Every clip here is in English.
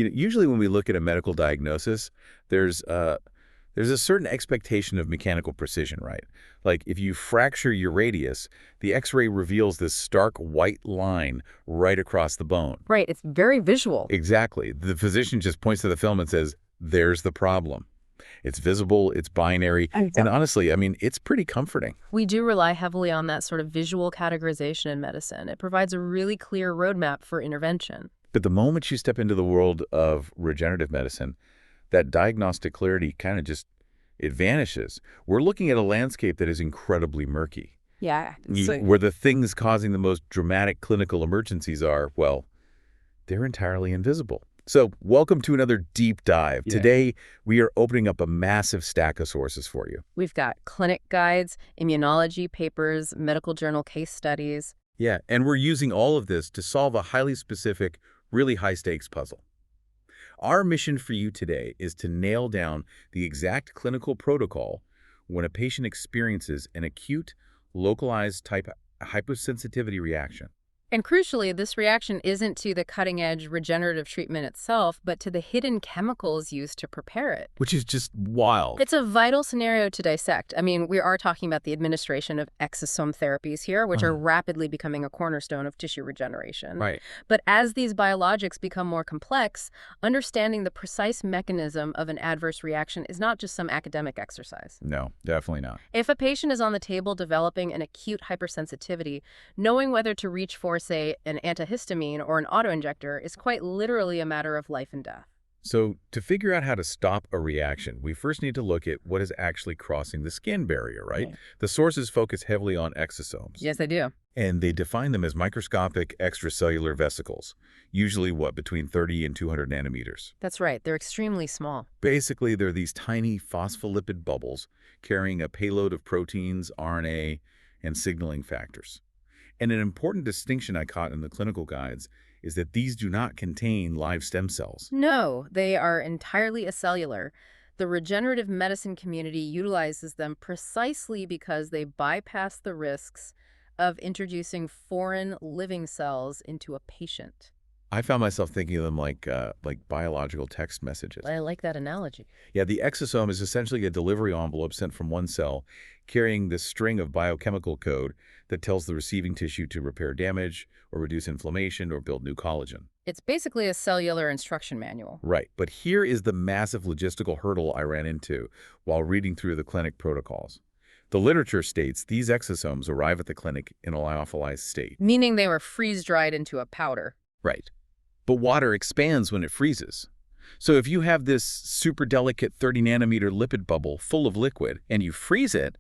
Usually when we look at a medical diagnosis, there's there's a certain expectation of mechanical precision, right? Like if you fracture your radius, the X-ray reveals this stark white line right across the bone. Right, it's very visual. Exactly. The physician just points to the film and says, there's the problem. It's visible, it's binary, and honestly, I mean, it's pretty comforting. We do rely heavily on that sort of visual categorization in medicine. It provides a really clear roadmap for intervention. But the moment you step into the world of regenerative medicine, that diagnostic clarity kind of it vanishes. We're looking at a landscape that is incredibly murky. Yeah. Where the things causing the most dramatic clinical emergencies are, well, they're entirely invisible. So welcome to another deep dive. Yeah. Today, we are opening up a massive stack of sources for you. We've got clinic guides, immunology papers, medical journal case studies. Yeah, and we're using all of this to solve a highly specific, really high-stakes puzzle. Our mission for you today is to nail down the exact clinical protocol when a patient experiences an acute, localized type hypersensitivity reaction. And crucially, this reaction isn't to the cutting-edge regenerative treatment itself, but to the hidden chemicals used to prepare it. Which is just wild. It's a vital scenario to dissect. I mean, we are talking about the administration of exosome therapies here, which are rapidly becoming a cornerstone of tissue regeneration. Right. But as these biologics become more complex, understanding the precise mechanism of an adverse reaction is not just some academic exercise. No, definitely not. If a patient is on the table developing an acute hypersensitivity, knowing whether to reach for, say, an antihistamine or an autoinjector is quite literally a matter of life and death. So to figure out how to stop a reaction, we first need to look at what is actually crossing the skin barrier, right? Okay. The sources focus heavily on exosomes. Yes, they do. And they define them as microscopic extracellular vesicles, usually, between 30 and 200 nanometers. That's right. They're extremely small. Basically, they're these tiny phospholipid bubbles carrying a payload of proteins, RNA, and signaling factors. And an important distinction I caught in the clinical guides is that these do not contain live stem cells. No, they are entirely acellular. The regenerative medicine community utilizes them precisely because they bypass the risks of introducing foreign living cells into a patient. I found myself thinking of them like biological text messages. I like that analogy. Yeah, the exosome is essentially a delivery envelope sent from one cell, carrying this string of biochemical code that tells the receiving tissue to repair damage or reduce inflammation or build new collagen. It's basically a cellular instruction manual. Right, but here is the massive logistical hurdle I ran into while reading through the clinic protocols. The literature states these exosomes arrive at the clinic in a lyophilized state. Meaning they were freeze-dried into a powder. Right. But water expands when it freezes. So if you have this super delicate 30 nanometer lipid bubble full of liquid and you freeze it,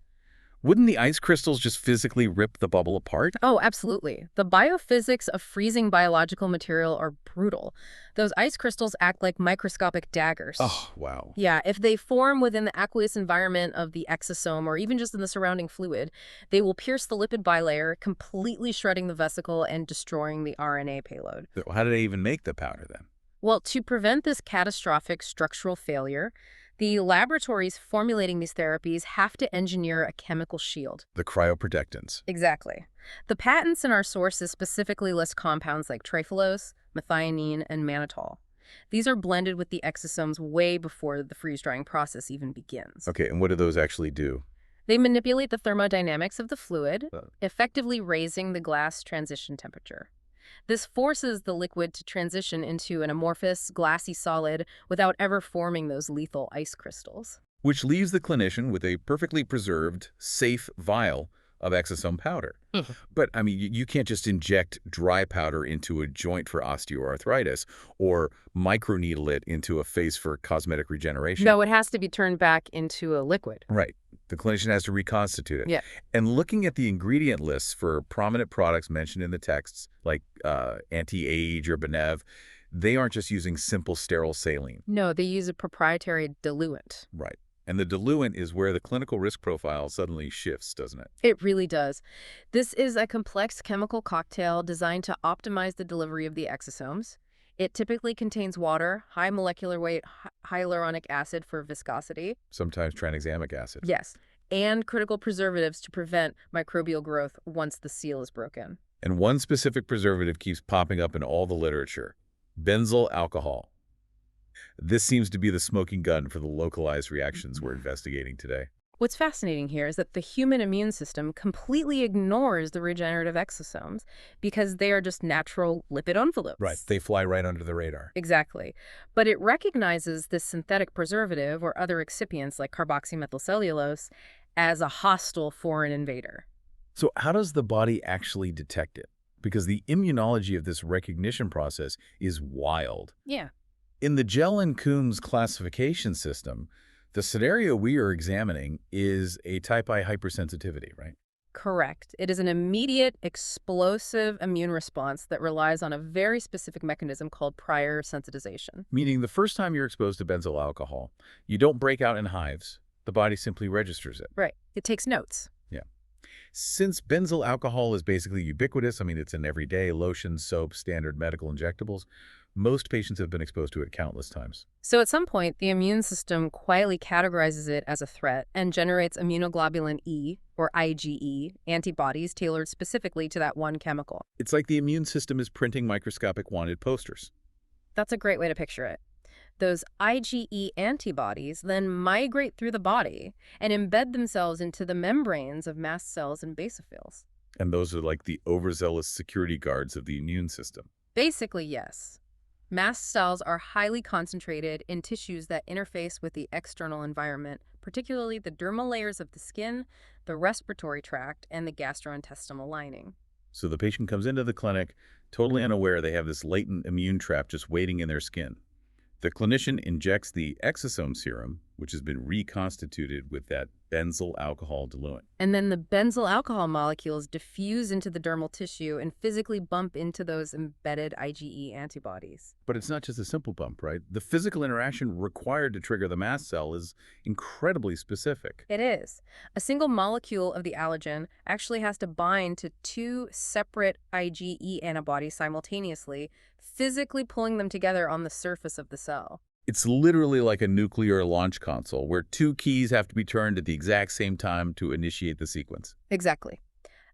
wouldn't the ice crystals just physically rip the bubble apart? Oh, absolutely. The biophysics of freezing biological material are brutal. Those ice crystals act like microscopic daggers. Oh, wow. Yeah, if they form within the aqueous environment of the exosome or even just in the surrounding fluid, they will pierce the lipid bilayer, completely shredding the vesicle and destroying the RNA payload. So how do they even make the powder then? Well, to prevent this catastrophic structural failure, the laboratories formulating these therapies have to engineer a chemical shield. The cryoprotectants. Exactly. The patents in our sources specifically list compounds like trifulose, methionine, and mannitol. These are blended with the exosomes way before the freeze-drying process even begins. Okay, and what do those actually do? They manipulate the thermodynamics of the fluid, effectively raising the glass transition temperature. This forces the liquid to transition into an amorphous, glassy solid without ever forming those lethal ice crystals. Which leaves the clinician with a perfectly preserved, safe vial of exosome powder. But, I mean, you can't just inject dry powder into a joint for osteoarthritis or microneedle it into a face for cosmetic regeneration. No, it has to be turned back into a liquid. Right. The clinician has to reconstitute it. Yeah. And looking at the ingredient lists for prominent products mentioned in the texts, like anti-age or Benev, they aren't just using simple sterile saline. No, they use a proprietary diluent. Right. And the diluent is where the clinical risk profile suddenly shifts, doesn't it? It really does. This is a complex chemical cocktail designed to optimize the delivery of the exosomes. It typically contains water, high molecular weight, hyaluronic acid for viscosity. Sometimes tranexamic acid. Yes, and critical preservatives to prevent microbial growth once the seal is broken. And one specific preservative keeps popping up in all the literature: benzyl alcohol. This seems to be the smoking gun for the localized reactions we're investigating today. What's fascinating here is that the human immune system completely ignores the regenerative exosomes because they are just natural lipid Right. envelopes. They fly right under the radar. Exactly. But it recognizes this synthetic preservative or other excipients like carboxymethylcellulose as a hostile foreign invader. So how does the body actually detect it? Because the immunology of this recognition process is wild. Yeah. In the Gell and Coombs classification system, the scenario we are examining is a type I hypersensitivity, right? Correct. It is an immediate, explosive immune response that relies on a very specific mechanism called prior sensitization. Meaning the first time you're exposed to benzyl alcohol, you don't break out in hives. The body simply registers it. Right. It takes notes. Yeah. Since benzyl alcohol is basically ubiquitous, I mean, it's in everyday lotions, soaps, standard medical injectables, most patients have been exposed to it countless times. So at some point, the immune system quietly categorizes it as a threat and generates immunoglobulin E, or IgE, antibodies tailored specifically to that one chemical. It's like the immune system is printing microscopic wanted posters. That's a great way to picture it. Those IgE antibodies then migrate through the body and embed themselves into the membranes of mast cells and basophils. And those are like the overzealous security guards of the immune system. Basically, yes. Mast cells are highly concentrated in tissues that interface with the external environment, particularly the dermal layers of the skin, the respiratory tract, and the gastrointestinal lining. So the patient comes into the clinic totally unaware they have this latent immune trap just waiting in their skin. The clinician injects the exosome serum, which has been reconstituted with that benzyl alcohol diluent. And then the benzyl alcohol molecules diffuse into the dermal tissue and physically bump into those embedded IgE antibodies. But it's not just a simple bump, right? The physical interaction required to trigger the mast cell is incredibly specific. It is. A single molecule of the allergen actually has to bind to two separate IgE antibodies simultaneously, physically pulling them together on the surface of the cell. It's literally like a nuclear launch console where two keys have to be turned at the exact same time to initiate the sequence. Exactly.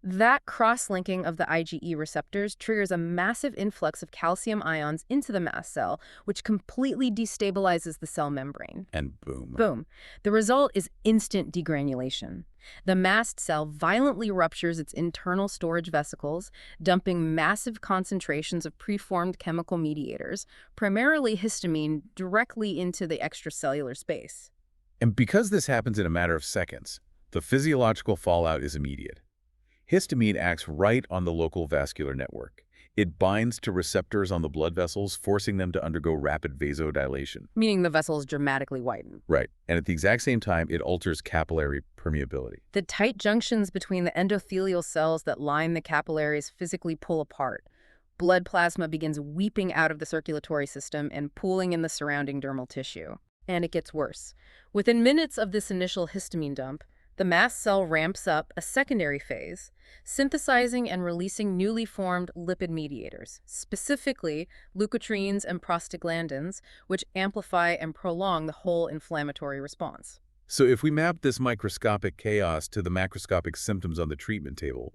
That cross-linking of the IgE receptors triggers a massive influx of calcium ions into the mast cell, which completely destabilizes the cell membrane. And boom. Boom. The result is instant degranulation. The mast cell violently ruptures its internal storage vesicles, dumping massive concentrations of preformed chemical mediators, primarily histamine, directly into the extracellular space. And because this happens in a matter of seconds, the physiological fallout is immediate. Histamine acts right on the local vascular network. It binds to receptors on the blood vessels, forcing them to undergo rapid vasodilation. Meaning the vessels dramatically widen. Right. And at the exact same time, it alters capillary permeability. The tight junctions between the endothelial cells that line the capillaries physically pull apart. Blood plasma begins weeping out of the circulatory system and pooling in the surrounding dermal tissue. And it gets worse. Within minutes of this initial histamine dump, the mast cell ramps up a secondary phase, synthesizing and releasing newly formed lipid mediators, specifically leukotrienes and prostaglandins, which amplify and prolong the whole inflammatory response. So if we map this microscopic chaos to the macroscopic symptoms on the treatment table,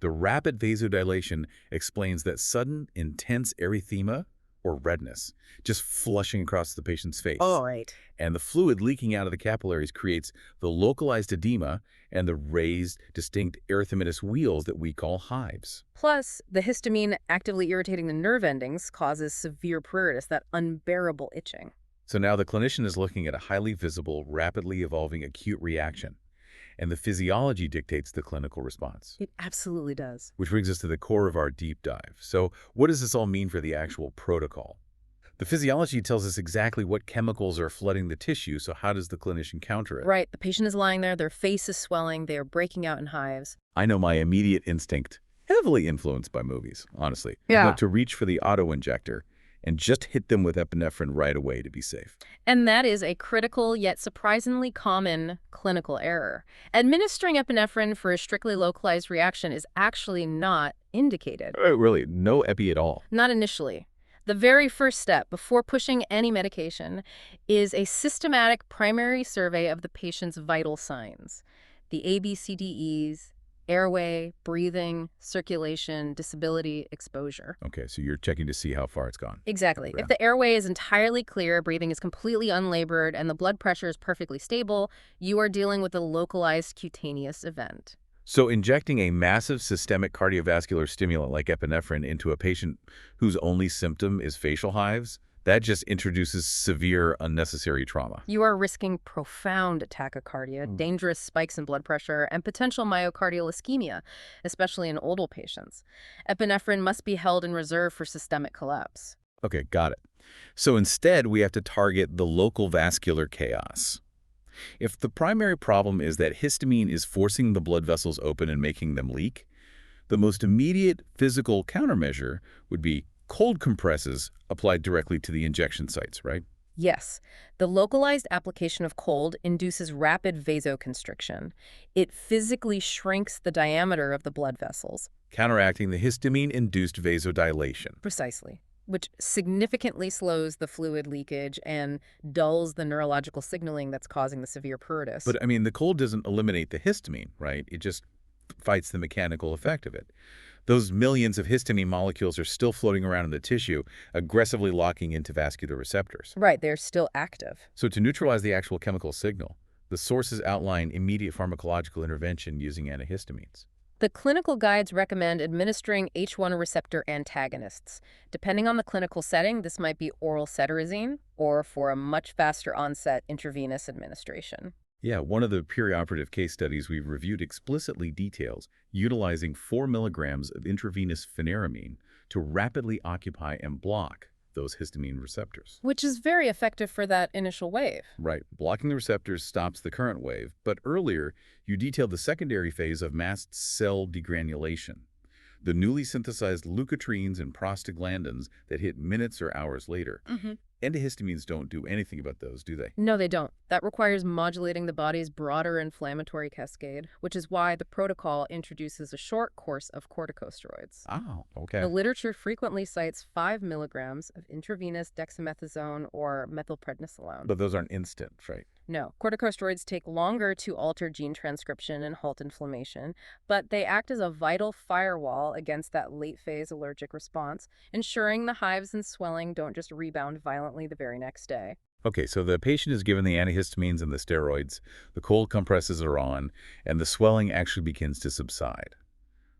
the rapid vasodilation explains that sudden, intense erythema, or redness, just flushing across the patient's face. Oh, right. And the fluid leaking out of the capillaries creates the localized edema and the raised, distinct erythematous wheals that we call hives. Plus, the histamine actively irritating the nerve endings causes severe pruritus, that unbearable itching. So now the clinician is looking at a highly visible, rapidly evolving acute reaction, and the physiology dictates the clinical response. It absolutely does. Which brings us to the core of our deep dive. So what does this all mean for the actual protocol? The physiology tells us exactly what chemicals are flooding the tissue, so how does the clinician counter it? Right. The patient is lying there, their face is swelling, they are breaking out in hives. I know my immediate instinct, heavily influenced by movies, honestly, to reach for the auto-injector and just hit them with epinephrine right away to be safe. And that is a critical yet surprisingly common clinical error. Administering epinephrine for a strictly localized reaction is actually not indicated. Really, no epi at all. Not initially. The very first step before pushing any medication is a systematic primary survey of the patient's vital signs, the ABCDEs, Airway, breathing, circulation, disability, exposure. Okay, so you're checking to see how far it's gone. Exactly. Yeah. If the airway is entirely clear, breathing is completely unlabored, and the blood pressure is perfectly stable, you are dealing with a localized cutaneous event. So injecting a massive systemic cardiovascular stimulant like epinephrine into a patient whose only symptom is facial hives, that just introduces severe unnecessary trauma. You are risking profound tachycardia, dangerous spikes in blood pressure, and potential myocardial ischemia, especially in older patients. Epinephrine must be held in reserve for systemic collapse. Okay, got it. So instead, we have to target the local vascular chaos. If the primary problem is that histamine is forcing the blood vessels open and making them leak, the most immediate physical countermeasure would be cold compresses applied directly to the injection sites, right? Yes, the localized application of cold induces rapid vasoconstriction. It physically shrinks the diameter of the blood vessels. Counteracting the histamine-induced vasodilation. Precisely. Which significantly slows the fluid leakage and dulls the neurological signaling that's causing the severe pruritus. But, I mean, the cold doesn't eliminate the histamine, right? It just fights the mechanical effect of it. Those millions of histamine molecules are still floating around in the tissue, aggressively locking into vascular receptors. Right, they're still active. So to neutralize the actual chemical signal, the sources outline immediate pharmacological intervention using antihistamines. The clinical guides recommend administering H1 receptor antagonists. Depending on the clinical setting, this might be oral cetirizine or, for a much faster onset, intravenous administration. Yeah, one of the perioperative case studies we've reviewed explicitly details utilizing 4 milligrams of intravenous phenyramine to rapidly occupy and block those histamine receptors. Which is very effective for that initial wave. Right, blocking the receptors stops the current wave, but earlier you detailed the secondary phase of mast cell degranulation, the newly synthesized leukotrienes and prostaglandins that hit minutes or hours later. Antihistamines don't do anything about those, do they? No, they don't. That requires modulating the body's broader inflammatory cascade, which is why the protocol introduces a short course of corticosteroids. Oh, okay. The literature frequently cites 5 milligrams of intravenous dexamethasone or methylprednisolone. But those aren't instant, right? No, corticosteroids take longer to alter gene transcription and halt inflammation, but they act as a vital firewall against that late-phase allergic response, ensuring the hives and swelling don't just rebound violently the very next day. Okay, so the patient is given the antihistamines and the steroids, the cold compresses are on, and the swelling actually begins to subside.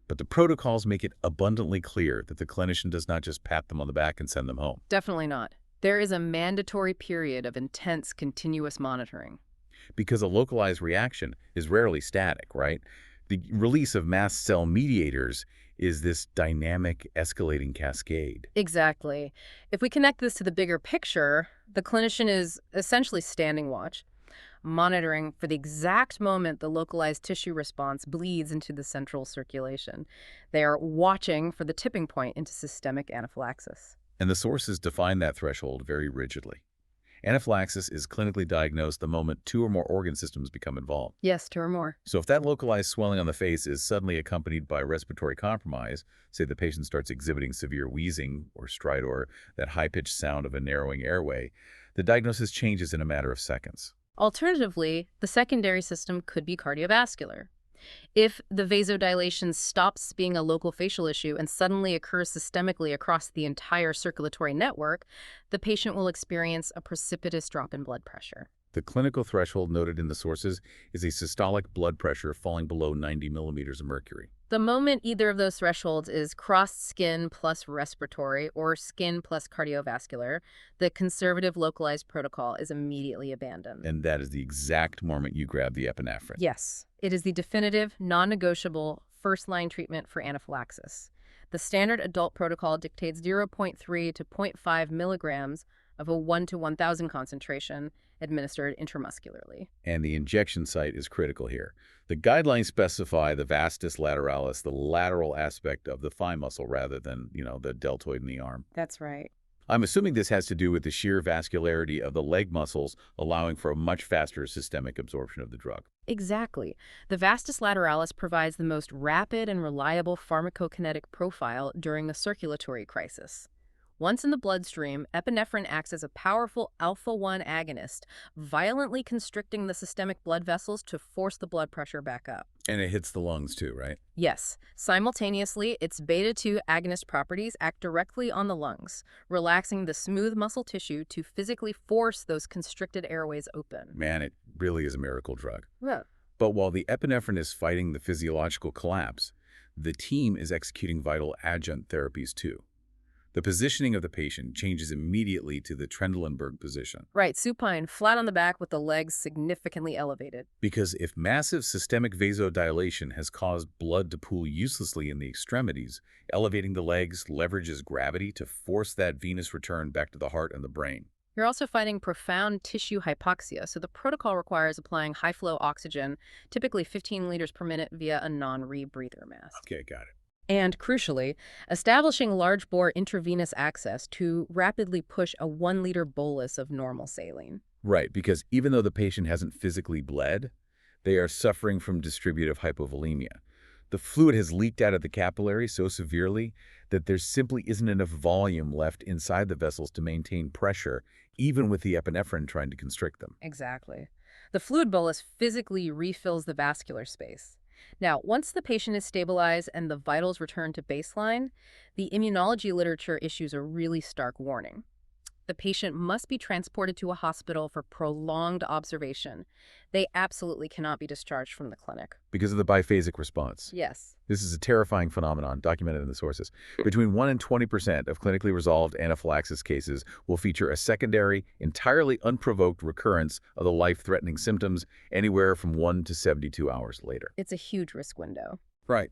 But the protocols make it abundantly clear that the clinician does not just pat them on the back and send them home. Definitely not. There is a mandatory period of intense, continuous monitoring. Because a localized reaction is rarely static, right? The release of mast cell mediators is this dynamic, escalating cascade. Exactly. If we connect this to the bigger picture, the clinician is essentially standing watch, monitoring for the exact moment the localized tissue response bleeds into the central circulation. They are watching for the tipping point into systemic anaphylaxis. And the sources define that threshold very rigidly. Anaphylaxis is clinically diagnosed the moment 2 or more organ systems become involved. Yes, 2 or more. So if that localized swelling on the face is suddenly accompanied by respiratory compromise, say the patient starts exhibiting severe wheezing or stridor, that high-pitched sound of a narrowing airway, the diagnosis changes in a matter of seconds. Alternatively, the secondary system could be cardiovascular. If the vasodilation stops being a local facial issue and suddenly occurs systemically across the entire circulatory network, the patient will experience a precipitous drop in blood pressure. The clinical threshold noted in the sources is a systolic blood pressure falling below 90 millimeters of mercury. The moment either of those thresholds is crossed skin plus respiratory or skin plus cardiovascular, the conservative localized protocol is immediately abandoned. And that is the exact moment you grab the epinephrine. Yes, it is the definitive, non-negotiable first-line treatment for anaphylaxis. The standard adult protocol dictates 0.3 to 0.5 milligrams of a 1 to 1,000 concentration administered intramuscularly. And the injection site is critical here. The guidelines specify the vastus lateralis, the lateral aspect of the thigh muscle rather than, the deltoid in the arm. That's right. I'm assuming this has to do with the sheer vascularity of the leg muscles, allowing for a much faster systemic absorption of the drug. Exactly. The vastus lateralis provides the most rapid and reliable pharmacokinetic profile during a circulatory crisis. Once in the bloodstream, epinephrine acts as a powerful alpha-1 agonist, violently constricting the systemic blood vessels to force the blood pressure back up. And it hits the lungs too, right? Yes, simultaneously, its beta-2 agonist properties act directly on the lungs, relaxing the smooth muscle tissue to physically force those constricted airways open. Man, it really is a miracle drug. Yeah. But while the epinephrine is fighting the physiological collapse, the team is executing vital adjunct therapies too. The positioning of the patient changes immediately to the Trendelenburg position. Right, supine, flat on the back with the legs significantly elevated. Because if massive systemic vasodilation has caused blood to pool uselessly in the extremities, elevating the legs leverages gravity to force that venous return back to the heart and the brain. You're also fighting profound tissue hypoxia, so the protocol requires applying high-flow oxygen, typically 15 liters per minute via a non-rebreather mask. Okay, got it. And crucially, establishing large-bore intravenous access to rapidly push a 1-liter bolus of normal saline. Right, because even though the patient hasn't physically bled, they are suffering from distributive hypovolemia. The fluid has leaked out of the capillary so severely that there simply isn't enough volume left inside the vessels to maintain pressure, even with the epinephrine trying to constrict them. Exactly. The fluid bolus physically refills the vascular space. Now, once the patient is stabilized and the vitals return to baseline, the immunology literature issues a really stark warning. The patient must be transported to a hospital for prolonged observation. They absolutely cannot be discharged from the clinic. Because of the biphasic response. Yes. This is a terrifying phenomenon documented in the sources. Between 1 and 20% of clinically resolved anaphylaxis cases will feature a secondary, entirely unprovoked recurrence of the life-threatening symptoms anywhere from 1 to 72 hours later. It's a huge risk window. Right.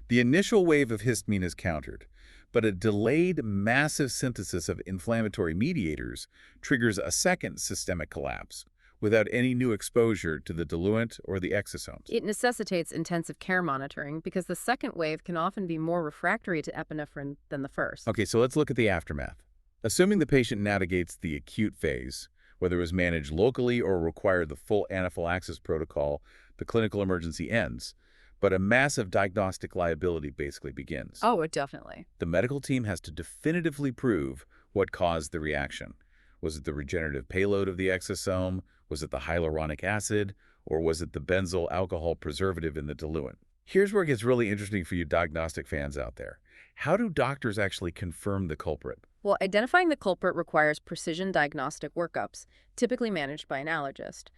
The initial wave of histamine is countered, but a delayed massive synthesis of inflammatory mediators triggers a second systemic collapse without any new exposure to the diluent or the exosomes. It necessitates intensive care monitoring because the second wave can often be more refractory to epinephrine than the first. Okay, so let's look at the aftermath. Assuming the patient navigates the acute phase, whether it was managed locally or required the full anaphylaxis protocol, the clinical emergency ends. But a massive diagnostic liability basically begins. Oh, definitely. The medical team has to definitively prove what caused the reaction. Was it the regenerative payload of the exosome? Was it the hyaluronic acid? Or was it the benzyl alcohol preservative in the diluent? Here's where it gets really interesting for you diagnostic fans out there. How do doctors actually confirm the culprit? Well, identifying the culprit requires precision diagnostic workups, typically managed by an allergist.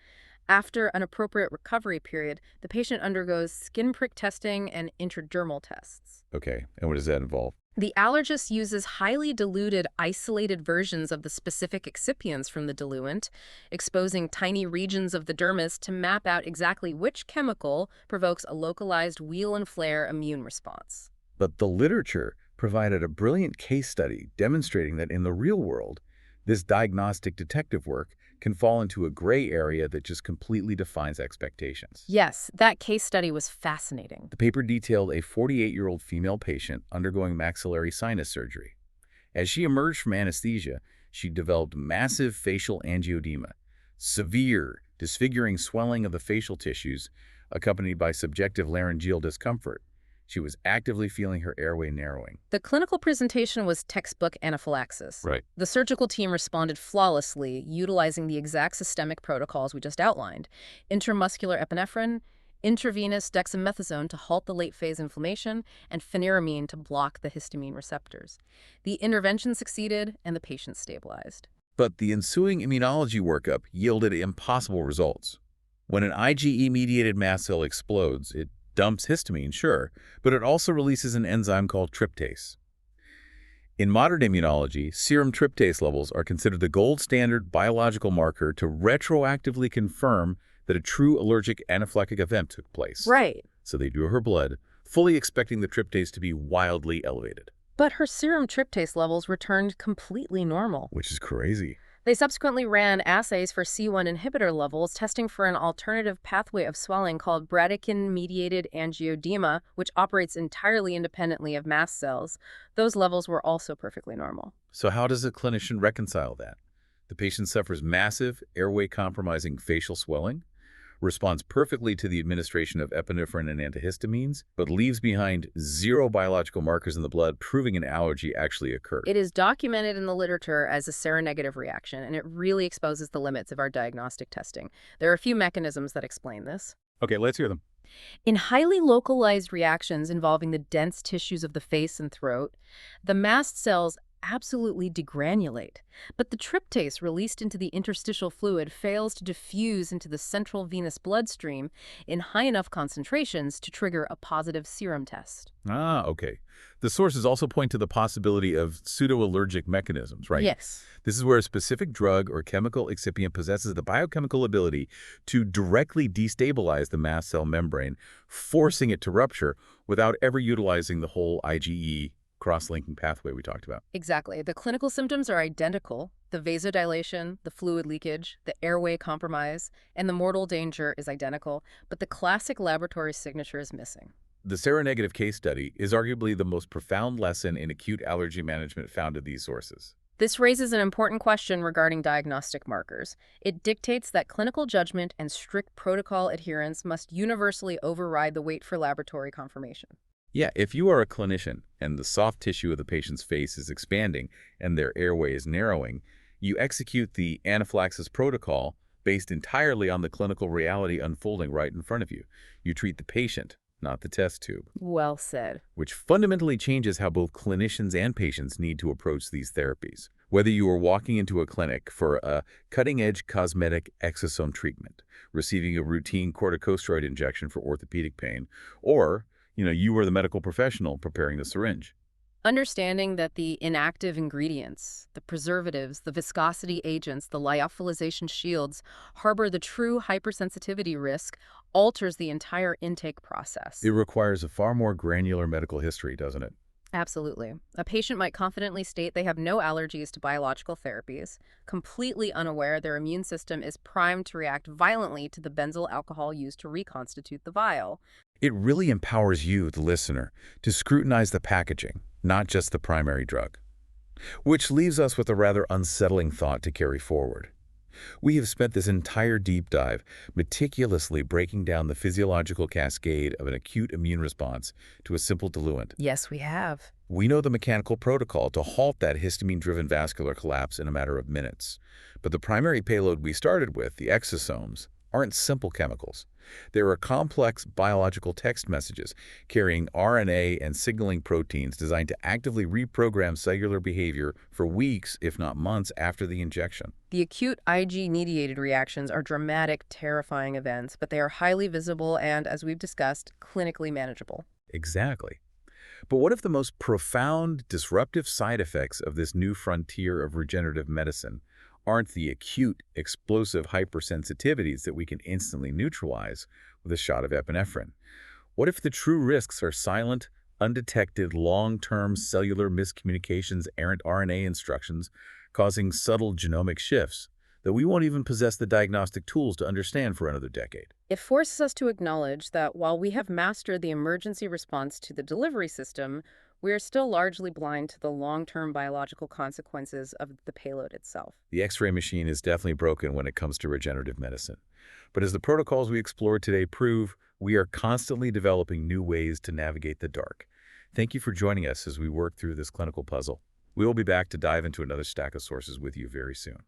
After an appropriate recovery period, the patient undergoes skin prick testing and intradermal tests. Okay, and what does that involve? The allergist uses highly diluted, isolated versions of the specific excipients from the diluent, exposing tiny regions of the dermis to map out exactly which chemical provokes a localized wheel and flare immune response. But the literature provided a brilliant case study demonstrating that in the real world, this diagnostic detective work can fall into a gray area that just completely defines expectations. Yes, that case study was fascinating. The paper detailed a 48-year-old female patient undergoing maxillary sinus surgery. As she emerged from anesthesia, she developed massive facial angioedema, severe, disfiguring swelling of the facial tissues, accompanied by subjective laryngeal discomfort. She was actively feeling her airway narrowing. The clinical presentation was textbook anaphylaxis. Right. The surgical team responded flawlessly, utilizing the exact systemic protocols we just outlined: intramuscular epinephrine, intravenous dexamethasone to halt the late-phase inflammation, and phenyramine to block the histamine receptors. The intervention succeeded, and the patient stabilized. But the ensuing immunology workup yielded impossible results. When an IgE-mediated mast cell explodes, it dumps histamine, sure, but it also releases an enzyme called tryptase. In modern immunology, serum tryptase levels are considered the gold standard biological marker to retroactively confirm that a true allergic anaphylactic event took place. Right. So they drew her blood, fully expecting the tryptase to be wildly elevated. But her serum tryptase levels returned completely normal. Which is crazy. They subsequently ran assays for C1 inhibitor levels, testing for an alternative pathway of swelling called bradykinin-mediated angioedema, which operates entirely independently of mast cells. Those levels were also perfectly normal. So how does a clinician reconcile that? The patient suffers massive, airway-compromising facial swelling. responds perfectly to the administration of epinephrine and antihistamines, but leaves behind zero biological markers in the blood, proving an allergy actually occurred. It is documented in the literature as a seronegative reaction, and it really exposes the limits of our diagnostic testing. There are a few mechanisms that explain this. Okay, let's hear them. In highly localized reactions involving the dense tissues of the face and throat, the mast cells absolutely degranulate, but the tryptase released into the interstitial fluid fails to diffuse into the central venous bloodstream in high enough concentrations to trigger a positive serum test. Ah, okay. The sources also point to the possibility of pseudoallergic mechanisms, right? Yes. This is where a specific drug or chemical excipient possesses the biochemical ability to directly destabilize the mast cell membrane, forcing it to rupture without ever utilizing the whole IgE cross-linking pathway we talked about. Exactly. The clinical symptoms are identical. The vasodilation, the fluid leakage, the airway compromise, and the mortal danger is identical, but the classic laboratory signature is missing. The seronegative case study is arguably the most profound lesson in acute allergy management found in these sources. This raises an important question regarding diagnostic markers. It dictates that clinical judgment and strict protocol adherence must universally override the wait for laboratory confirmation. Yeah, if you are a clinician and the soft tissue of the patient's face is expanding and their airway is narrowing, you execute the anaphylaxis protocol based entirely on the clinical reality unfolding right in front of you. You treat the patient, not the test tube, Well said. which fundamentally changes how both clinicians and patients need to approach these therapies. Whether you are walking into a clinic for a cutting-edge cosmetic exosome treatment, receiving a routine corticosteroid injection for orthopedic pain, or you are the medical professional preparing the syringe. Understanding that the inactive ingredients, the preservatives, the viscosity agents, the lyophilization shields harbor the true hypersensitivity risk alters the entire intake process. It requires a far more granular medical history, doesn't it? Absolutely. A patient might confidently state they have no allergies to biological therapies, completely unaware their immune system is primed to react violently to the benzyl alcohol used to reconstitute the vial. It really empowers you, the listener, to scrutinize the packaging, not just the primary drug. Which leaves us with a rather unsettling thought to carry forward. We have spent this entire deep dive meticulously breaking down the physiological cascade of an acute immune response to a simple diluent. Yes, we have. We know the mechanical protocol to halt that histamine-driven vascular collapse in a matter of minutes. But the primary payload we started with, the exosomes, aren't simple chemicals. They are complex biological text messages carrying RNA and signaling proteins designed to actively reprogram cellular behavior for weeks, if not months, after the injection. The acute Ig-mediated reactions are dramatic, terrifying events, but they are highly visible and, as we've discussed, clinically manageable. Exactly. But what if the most profound, disruptive side effects of this new frontier of regenerative medicine aren't the acute, explosive hypersensitivities that we can instantly neutralize with a shot of epinephrine? What if the true risks are silent, undetected, long-term cellular miscommunications, errant RNA instructions, causing subtle genomic shifts that we won't even possess the diagnostic tools to understand for another decade? It forces us to acknowledge that while we have mastered the emergency response to the delivery system, we are still largely blind to the long-term biological consequences of the payload itself. The X-ray machine is definitely broken when it comes to regenerative medicine. But as the protocols we explored today prove, we are constantly developing new ways to navigate the dark. Thank you for joining us as we work through this clinical puzzle. We will be back to dive into another stack of sources with you very soon.